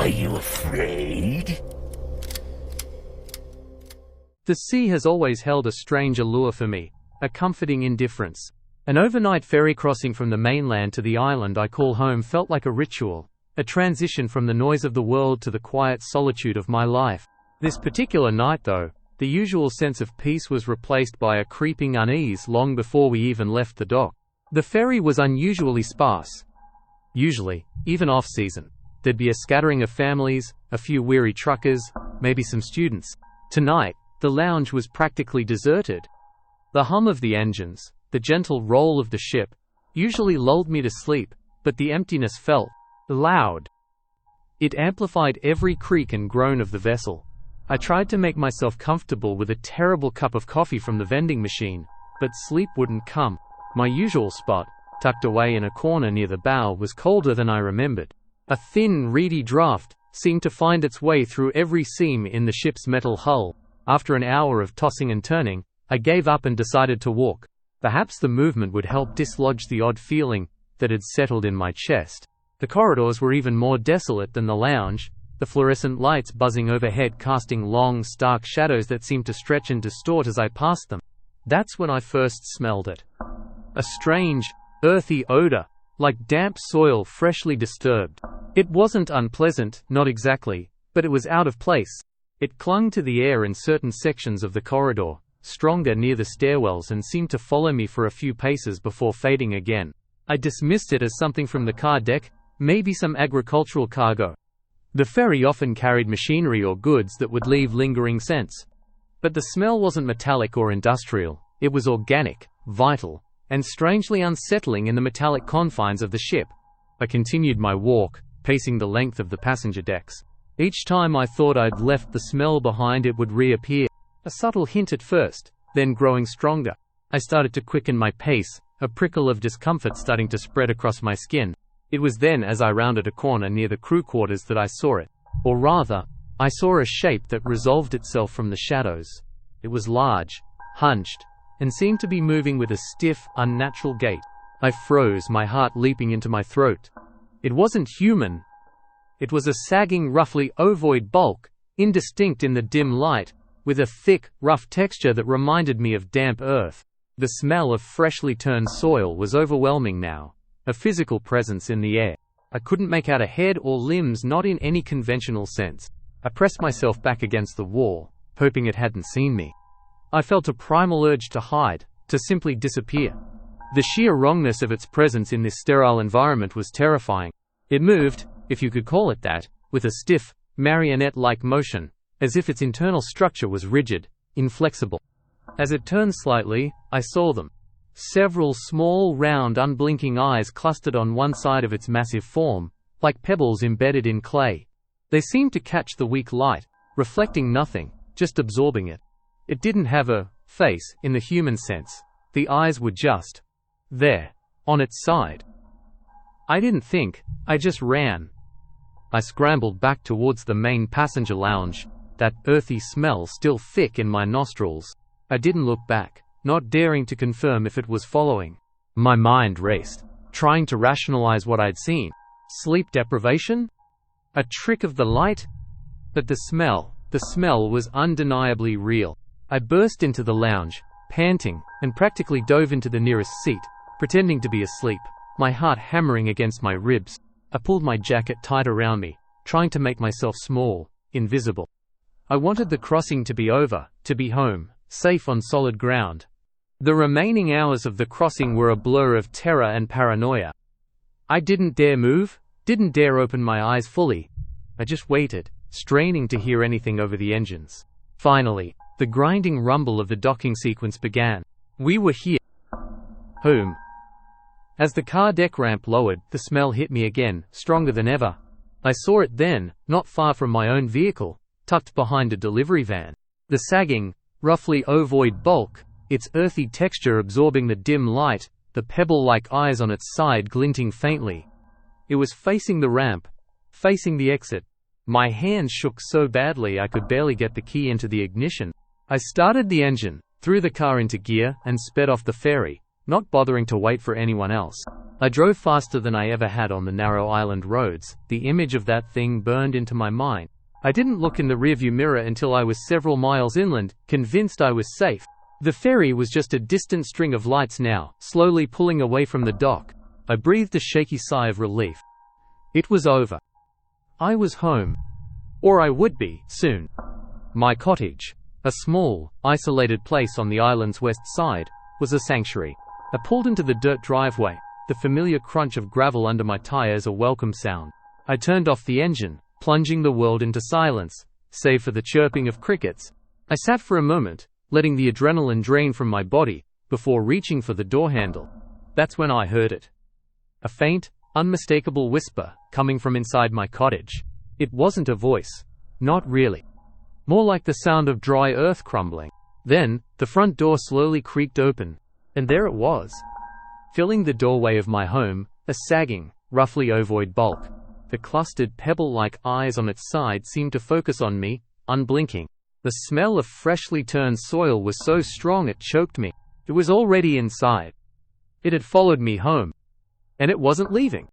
Are you afraid? The sea has always held a strange allure for me, a comforting indifference. An overnight ferry crossing from the mainland to the island I call home felt like a ritual, a transition from the noise of the world to the quiet solitude of my life. This particular night, though, the usual sense of peace was replaced by a creeping unease long before we even left the dock. The ferry was unusually sparse. Usually, even off-season, there'd be a scattering of families, a few weary truckers, maybe some students. Tonight, the lounge was practically deserted. The hum of the engines, the gentle roll of the ship, usually lulled me to sleep, but the emptiness felt loud. It amplified every creak and groan of the vessel. I tried to make myself comfortable with a terrible cup of coffee from the vending machine, but sleep wouldn't come. My usual spot, tucked away in a corner near the bow, was colder than I remembered. A thin, reedy draft seemed to find its way through every seam in the ship's metal hull. After an hour of tossing and turning, I gave up and decided to walk. Perhaps the movement would help dislodge the odd feeling that had settled in my chest. The corridors were even more desolate than the lounge, the fluorescent lights buzzing overhead casting long, stark shadows that seemed to stretch and distort as I passed them. That's when I first smelled it. A strange, earthy odor, like damp soil freshly disturbed. It wasn't unpleasant, not exactly, but it was out of place. It clung to the air in certain sections of the corridor, stronger near the stairwells, and seemed to follow me for a few paces before fading again. I dismissed it as something from the car deck, maybe some agricultural cargo. The ferry often carried machinery or goods that would leave lingering scents. But the smell wasn't metallic or industrial, it was organic, vital, and strangely unsettling in the metallic confines of the ship. I continued my walk, pacing the length of the passenger decks. Each time I thought I'd left the smell behind, it would reappear. A subtle hint at first, then growing stronger. I started to quicken my pace, a prickle of discomfort starting to spread across my skin. It was then, as I rounded a corner near the crew quarters, that I saw it. Or rather, I saw a shape that resolved itself from the shadows. It was large, hunched, and seemed to be moving with a stiff, unnatural gait. I froze, my heart leaping into my throat. It wasn't human. It was a sagging, roughly ovoid bulk, indistinct in the dim light, with a thick, rough texture that reminded me of damp earth. The smell of freshly turned soil was overwhelming now, a physical presence in the air. I couldn't make out a head or limbs, not in any conventional sense. I pressed myself back against the wall, hoping it hadn't seen me. I felt a primal urge to hide, to simply disappear. The sheer wrongness of its presence in this sterile environment was terrifying. It moved, if you could call it that, with a stiff, marionette-like motion, as if its internal structure was rigid, inflexible. As it turned slightly, I saw them. Several small, round, unblinking eyes clustered on one side of its massive form, like pebbles embedded in clay. They seemed to catch the weak light, reflecting nothing, just absorbing it. It didn't have a face, in the human sense. The eyes were just there, on its side. I didn't think, I just ran. I scrambled back towards the main passenger lounge, that earthy smell still thick in my nostrils. I didn't look back, not daring to confirm if it was following. My mind raced, trying to rationalize what I'd seen. Sleep deprivation? A trick of the light? But the smell was undeniably real. I burst into the lounge, panting, and practically dove into the nearest seat, pretending to be asleep, my heart hammering against my ribs. I pulled my jacket tight around me, trying to make myself small, invisible. I wanted the crossing to be over, to be home, safe on solid ground. The remaining hours of the crossing were a blur of terror and paranoia. I didn't dare move, didn't dare open my eyes fully. I just waited, straining to hear anything over the engines. Finally, the grinding rumble of the docking sequence began. We were here. Home. As the car deck ramp lowered, the smell hit me again, stronger than ever. I saw it then, not far from my own vehicle, tucked behind a delivery van. The sagging, roughly ovoid bulk, its earthy texture absorbing the dim light, the pebble-like eyes on its side glinting faintly. It was facing the ramp, facing the exit. My hand shook so badly I could barely get the key into the ignition. I started the engine, threw the car into gear, and sped off the ferry, not bothering to wait for anyone else. I drove faster than I ever had on the narrow island roads. The image of that thing burned into my mind. I didn't look in the rearview mirror until I was several miles inland, convinced I was safe. The ferry was just a distant string of lights now, slowly pulling away from the dock. I breathed a shaky sigh of relief. It was over. I was home. Or I would be, soon. My cottage, a small, isolated place on the island's west side, was a sanctuary. I pulled into the dirt driveway, the familiar crunch of gravel under my tires a welcome sound. I turned off the engine, plunging the world into silence, save for the chirping of crickets. I sat for a moment, letting the adrenaline drain from my body, before reaching for the door handle. That's when I heard it. A faint, unmistakable whisper, coming from inside my cottage. It wasn't a voice. Not really. More like the sound of dry earth crumbling. Then, the front door slowly creaked open, and there it was. Filling the doorway of my home, a sagging, roughly ovoid bulk. The clustered pebble-like eyes on its side seemed to focus on me, unblinking. The smell of freshly turned soil was so strong it choked me. It was already inside. It had followed me home. And it wasn't leaving.